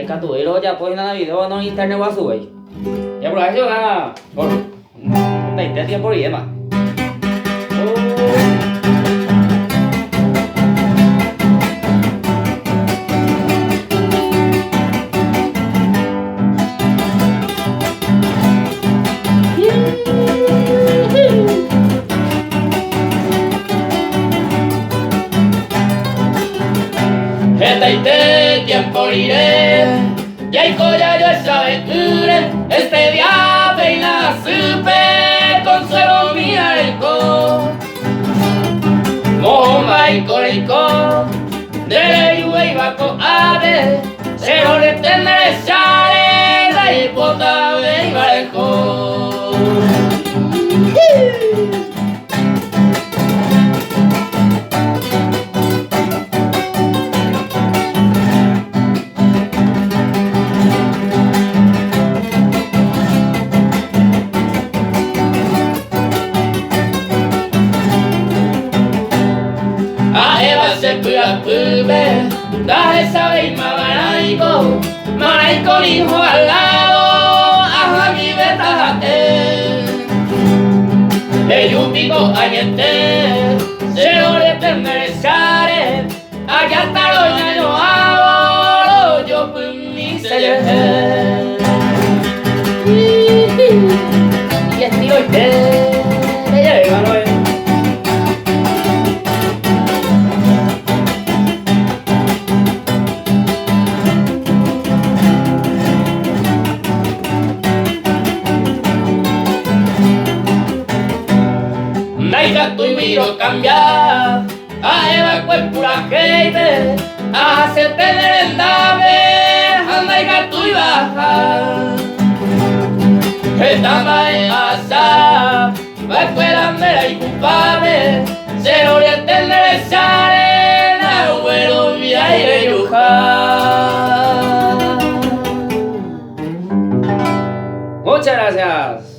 Cái tuổi đó cha tôi nó video nó internet quá rồi. Ya por eso ga. Por. Te tiempo y mà. Este tiempo iré, y hay ya yo esa aventura, este día peina super consuelo mi areco, momba y coleco, de la lluvia y baco ave, se lo le tendré sale, la hipota de ibareco. Pube, da esa vez manaico hijo al lado, a mi betajate, de un pico añete, se lo le tendré allá está lo ñaño ahora, yo pues mi se y estilo y te lleva Naiga tu miro cambiar, a Eva pues pura gente, a hacerte merendable, a naiga tu baja. Esta va a asar, va a escuela mera y culpable, se oriente en el abuelo mi aire yuja. Muchas gracias.